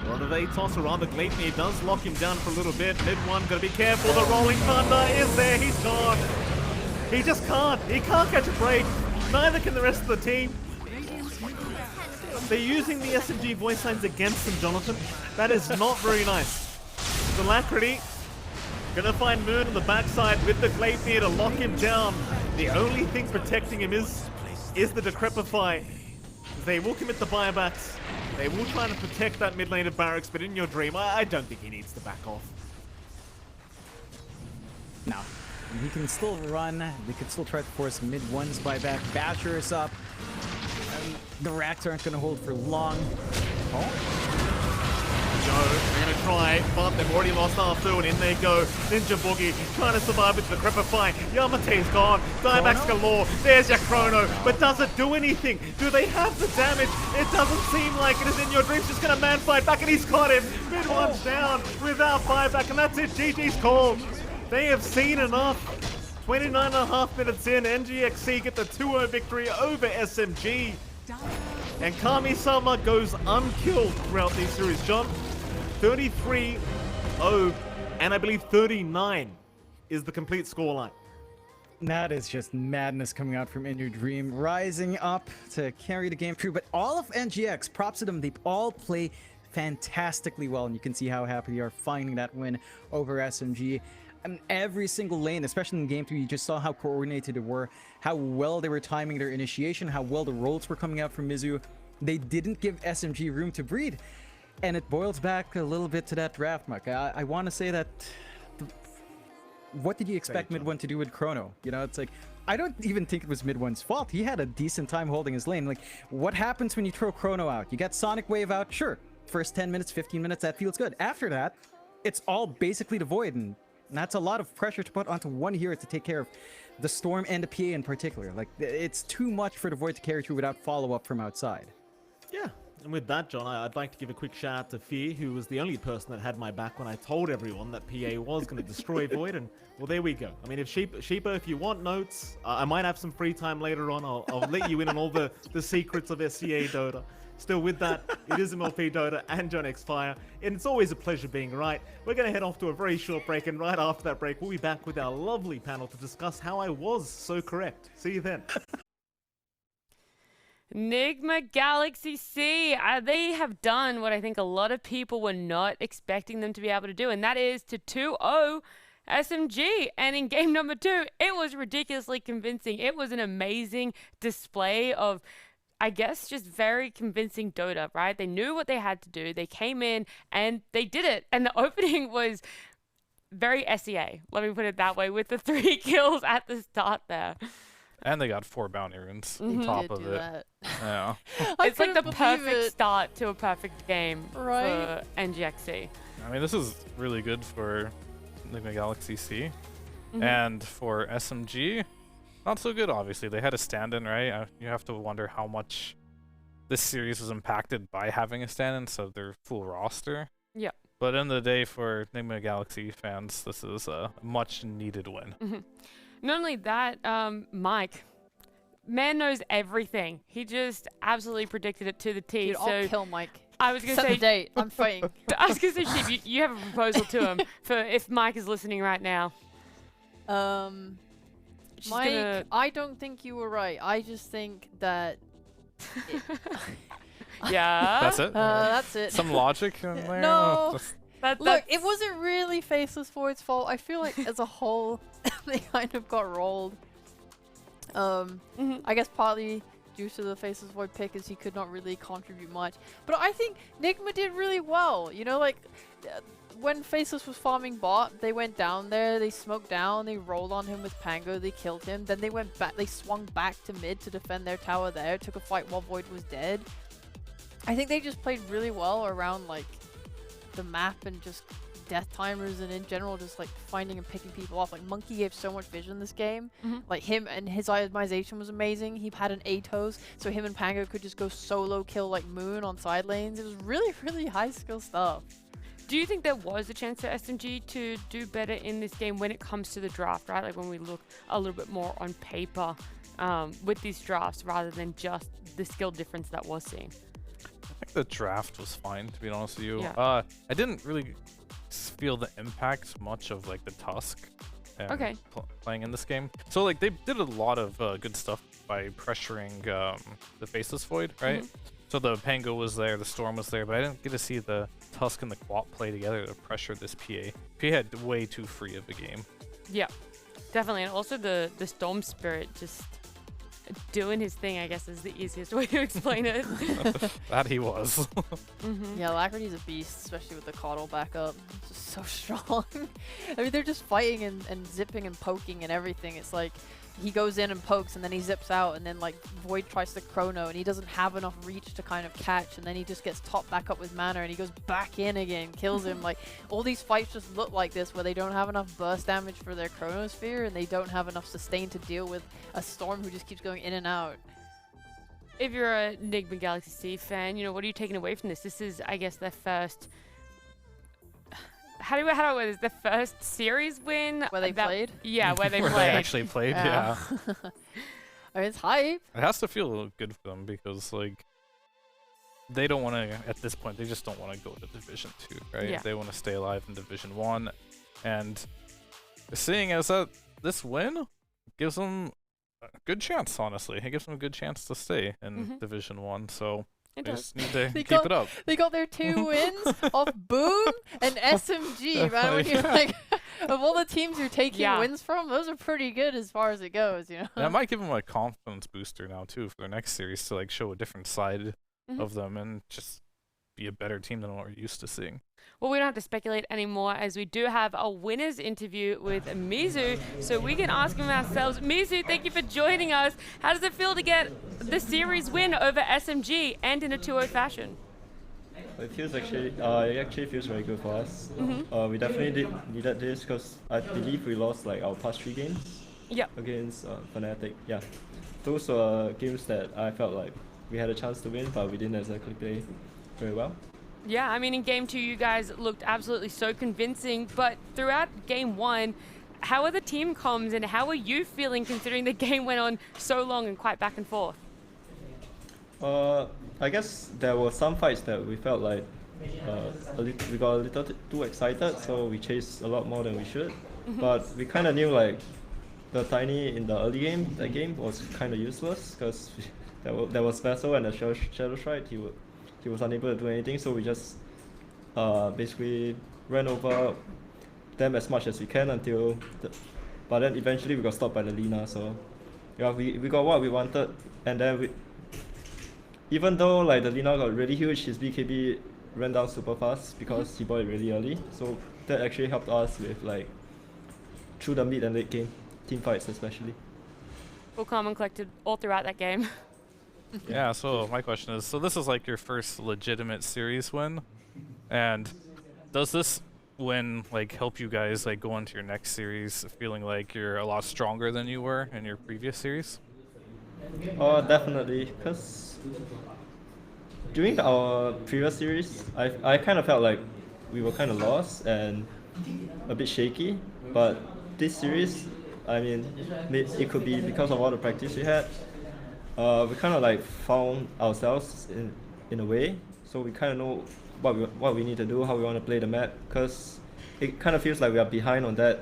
Or do they toss around the Gleipnir? Does lock him down for a little bit. Mid-one, got to be careful. The Rolling Thunder is there. He's gone. He just can't. He can't catch a break. Neither can the rest of the team. They're using the SMG voice lines against him, Jonathan. That is not very nice. Alacrity gonna find Moon on the backside with the Gleipnir to lock him down. The only thing protecting him is the Decrepify. They will commit the buybacks. They will try to protect that mid lane of Barracks, but In Your Dream, I don't think he needs to back off. No. He can still run. They could still try to force mid-one's buyback. Basher is up. The racks aren't going to hold for long. They're going to try, but they've already lost R2, and in they go. Ninja Boogie trying to survive with the Decrepify. Yamate's gone. Diebacks galore. There's your Chrono, but does it do anything? Do they have the damage? It doesn't seem like it. Is In Your Dream's just going to man fight back, and he's got him. Mid-one's down without buyback, and that's it. GG's call. They have seen enough. 29.5 minutes in, NGX.SEA get the 2-0 victory over SMG. And Kami-sama goes unkilled throughout these series. John, 33-0, and I believe 39 is the complete scoreline. That is just madness coming out from In Your Dream, rising up to carry the game through. But all of NGX, props to them, they all play fantastically well, and you can see how happy they are finding that win over SMG. And every single lane, especially in Game 3, you just saw how coordinated they were, how well they were timing their initiation, how well the rolls were coming out from Mizu. They didn't give SMG room to breathe. And it boils back a little bit to that draft, Mark. I want to say that... What did you expect mid-one to do with Chrono? You know, it's like... I don't even think it was mid-one's fault. He had a decent time holding his lane. Like, what happens when you throw Chrono out? You get Sonic Wave out? Sure. First 10 minutes, 15 minutes, that feels good. After that, it's all basically the Void, and that's a lot of pressure to put onto one hero to take care of the Storm and the PA in particular. Like, it's too much for the Void to carry through without follow-up from outside. Yeah, and with that, John, I'd like to give a quick shout out to Fear, who was the only person that had my back when I told everyone that PA was going to destroy Void, and, well, there we go. I mean, if Sheepa, if you want notes, I might have some free time later on. I'll let you in on all the secrets of SEA Dota. Still with that, it is MLP Dota and JohnXFire, and it's always a pleasure being right. We're going to head off to a very short break, and right after that break, we'll be back with our lovely panel to discuss how I was so correct. See you then. Nigma SEA, they have done what I think a lot of people were not expecting them to be able to do, and that is to 2-0 SMG. And in game number 2, it was ridiculously convincing. It was an amazing display of, I guess, just very convincing Dota, right? They knew what they had to do. They came in and they did it. And the opening was very SEA, let me put it that way, with the 3 kills at the start there. And they got 4 bounty runes on top of it. That. Yeah. It's like the couldn't believe perfect it. start to a perfect game Right? for NGX.SEA. I mean, this is really good for Nigma SEA. And for SMG, not so good, obviously. They had a stand-in, right? You have to wonder how much this series was impacted by having a stand-in instead of their full roster. Yeah. But in the day, for Nigma Galaxy fans, this is a much-needed win. Not only that, Mike, man knows everything. He just absolutely predicted it to the T. Dude, so I'll kill Mike. I was gonna Set the say, date. I'm fighting. I was gonna say, Sheep, you have a proposal to him for if Mike is listening right now. She's Mike, gonna- I don't think you were right. I just think that. Yeah. That's it? That's it. Some logic in there? No. Just- Look, it wasn't really Faceless Void's fault. I feel like as a whole, they kind of got rolled. I guess partly due to the Faceless Void pick, as he could not really contribute much. But I think Nigma did really well. You know, like when Faceless was farming bot, they went down there, they smoked down, they rolled on him with Pango, they killed him. Then they went back, they swung back to mid to defend their tower there, took a fight while Void was dead. I think they just played really well around like the map and just death timers, and in general just like finding and picking people off. Like Monkey gave so much vision this game. Like him and his itemization was amazing. He had an Atos, so him and Pango could just go solo kill like Moon on side lanes. It was really, really high skill stuff. Do you think there was a chance for SMG to do better in this game when it comes to the draft, right? Like when we look a little bit more on paper with these drafts rather than just the skill difference that we're seeing? I think the draft was fine, to be honest with you. Yeah. I didn't really feel the impact much of like the Tusk and playing in this game. So like they did a lot of good stuff by pressuring the Faceless Void, right? So the Pango was there, the Storm was there, but I didn't get to see the Tusk and the Quap play together to pressure this PA. PA had way too free of a game. Yeah, definitely. And also the Storm Spirit just doing his thing, I guess, is the easiest way to explain it. That he was. Yeah, Lacrity's a beast, especially with the Coddle backup. It's just so strong. I mean, they're just fighting and zipping and poking and everything. It's like he goes in and pokes and then he zips out, and then like Void tries to chrono and he doesn't have enough reach to kind of catch, and then he just gets topped back up with mana and he goes back in again, kills him. Like all these fights just look like this, where they don't have enough burst damage for their chronosphere and they don't have enough sustain to deal with a Storm who just keeps going in and out. If you're a Nigma SEA fan, you know, what are you taking away from this? This is, I guess, their first... How do I word this? The first series win? Where they played? Yeah, where they Where played. they actually played, yeah. I mean, it's hype. It has to feel good for them because, like, they don't want to, at this point, they just don't want to go to Division 2, right? Yeah. They want to stay alive in Division 1. And seeing as that this win gives them a good chance, honestly. It gives them a good chance to stay in Division 1, so It they does. just need to They keep it up. They got their 2 wins off Boom and SMG, man. When you're like, of all the teams you're taking wins from, those are pretty good as far as it goes, you know? And it might give them a confidence booster now, too, for their next series to, like, show a different side of them and just be a better team than what we're used to seeing. Well, we don't have to speculate anymore, as we do have a winner's interview with Mizu, so we can ask him ourselves. Mizu, thank you for joining us. How does it feel to get the series win over SMG and in a 2-0 fashion? It feels it actually feels very good for us. We definitely needed this because I believe we lost like our past 3 games against Fnatic. Yeah, those were games that I felt like we had a chance to win, but we didn't exactly play very well. Yeah, I mean, in Game 2, you guys looked absolutely so convincing, but throughout Game 1, how are the team comms and how are you feeling considering the game went on so long and quite back and forth? I guess there were some fights that we felt like we got a little too excited, so we chased a lot more than we should. But we kind of knew like the Tiny in the early game, that game was kind of useless because there was Vessel and the Shadow Strike. He was unable to do anything, so we just basically ran over them as much as we can until. But then eventually we got stopped by the Lina, so yeah, we got what we wanted, and then even though like the Lina got really huge, his BKB ran down super fast because he bought it really early. So that actually helped us with like through the mid and late game, team fights especially. Full calm and collected all throughout that game. Yeah, so my question is, so this is like your first legitimate series win, and does this win like help you guys like go into your next series feeling like you're a lot stronger than you were in your previous series? Oh, definitely, because during our previous series, I kind of felt like we were kind of lost and a bit shaky, but this series, I mean, it could be because of all the practice we had. We kind of like found ourselves in a way, so we kind of know what we need to do, how we want to play the map, because it kind of feels like we are behind on that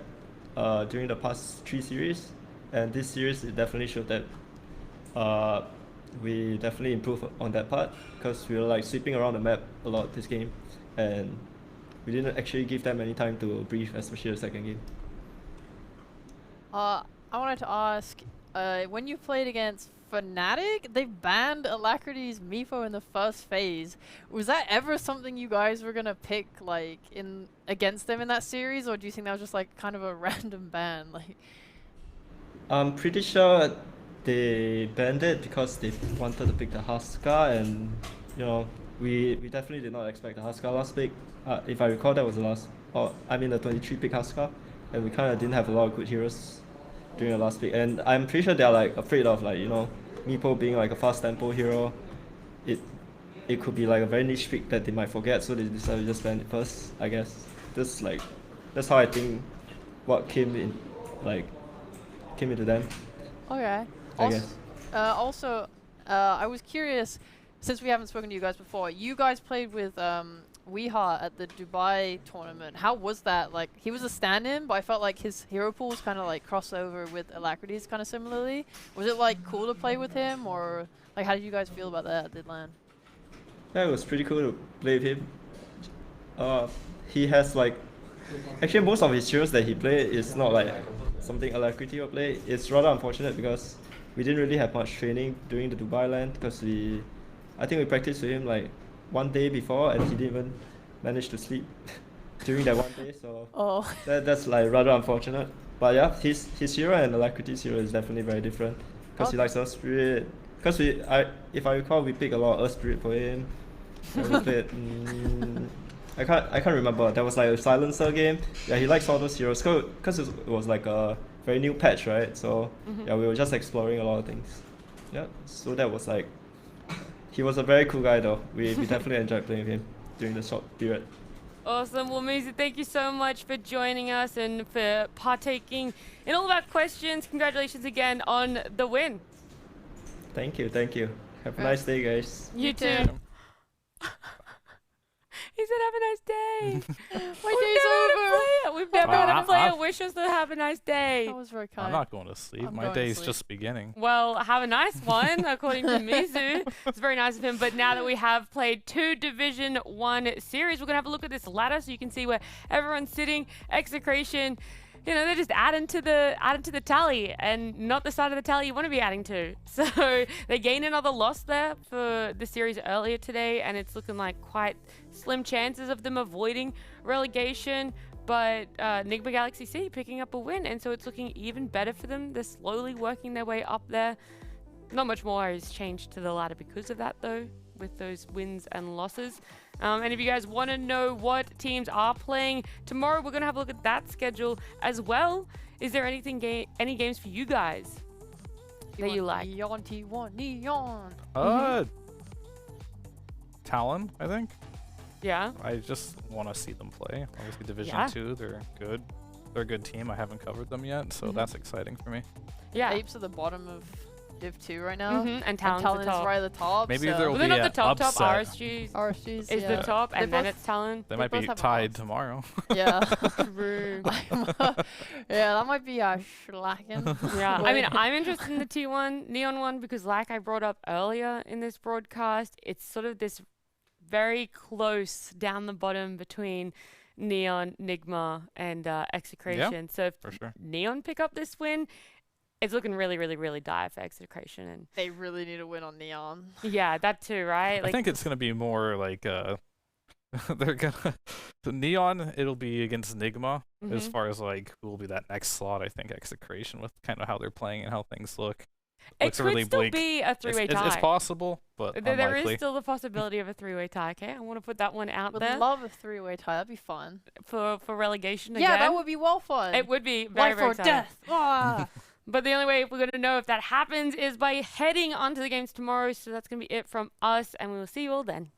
during the past 3 series, and this series it definitely showed that we definitely improved on that part, because we were like sweeping around the map a lot this game, and we didn't actually give them any time to breathe, especially the second game. I wanted to ask, when you played against Fnatic, they banned Alacrity's Mifo in the first phase. Was that ever something you guys were gonna pick like against them in that series, or do you think that was just like kind of a random ban? Like, I'm pretty sure they banned it because they wanted to pick the Huskar, and you know we definitely did not expect the Huskar last pick. If I recall, that was the last, the 23 pick Huskar, and we kind of didn't have a lot of good heroes during the last pick, and I'm pretty sure they're like afraid of like Meepo being like a fast tempo hero. It could be like a very niche pick that they might forget, so they decided to just ban it first. I guess that's how I think what came into them. okay. I guess. I was curious, since we haven't spoken to you guys before. You guys played with Weeha at the Dubai tournament. How was that? Like, he was a stand-in, but I felt like his hero pools kind of like crossover with Alacrity's kind of similarly. Was it like cool to play with him, or like how did you guys feel about that at Didland? Yeah, it was pretty cool to play with him. He has like, actually most of his heroes that he played is not like something Alacrity will play. It's rather unfortunate because we didn't really have much training during the Dubai land, because I think we practiced with him like 1 day before, and he didn't even manage to sleep during that 1 day, so that's like rather unfortunate. But yeah, his hero and Alacrity's hero is definitely very different, because he likes Earth Spirit. Because if I recall, we picked a lot of Earth Spirit for him. And we played, I can't remember. There was like a Silencer game. Yeah, he likes all those heroes because it was like a very new patch, right? So yeah, we were just exploring a lot of things. Yeah, so that was like. He was a very cool guy though. We definitely enjoyed playing with him during the short period. Awesome. Well, Mizu, thank you so much for joining us and for partaking in all of our questions. Congratulations again on the win. Thank you. Have a nice day, guys. You too. He said, have a nice day. My day's over. We've never had a player wish us to have a nice day. That was very kind. I'm not going to sleep. My day's just beginning. Well, have a nice one, according to Mizu. It's very nice of him. But now that we have played 2 Division 1 series, we're going to have a look at this ladder so you can see where everyone's sitting. Execration, they're just adding to the tally, and not the side of the tally you want to be adding to. So they gained another loss there for the series earlier today, and it's looking like quite slim chances of them avoiding relegation. But Nigma.SEA picking up a win, and so it's looking even better for them. They're slowly working their way up there. Not much more has changed to the ladder because of that, though, with those wins and losses. And if you guys want to know what teams are playing tomorrow, we're going to have a look at that schedule as well. Is there any games for you guys that you like? Neon. Talon, I think. Yeah. I just want to see them play. Obviously, Division 2, they're good. They're a good team. I haven't covered them yet, so that's exciting for me. Yeah. Apes at the bottom of Div 2 right now. And Talon's the is top. right at the top. Maybe so. there will Well, they're be not the top. upset. RSG's is yeah. the top, They and then both- it's Talon. They might both be have a tied loss. tomorrow. Yeah. True. Yeah, that might be slacking. Yeah, I mean, I'm interested in the T1 Neon one because, like I brought up earlier in this broadcast, it's sort of this very close down the bottom between Neon, Nigma, and Execration. So if For sure. Neon pick up this win, it's looking really, really, really dire for Execration. And They really need a win on Neon. yeah, that too, right? I think it's gonna be more like they're gonna the Neon. It'll be against Nigma as Mhm. far as like who will be that next slot. I think Execration with kind of how they're playing and how things look. It Looks could really still bleak. be a three-way tie. It's possible, but There unlikely. is still the possibility of a three-way tie. Okay, I want to put that one out Would there love a 3-way tie. That'd be fun. for relegation Yeah, again. that would be well fun. It would be very, Life very or exciting. death. Ah. But the only way we're going to know if that happens is by heading onto the games tomorrow. So that's going to be it from us, and we will see you all then.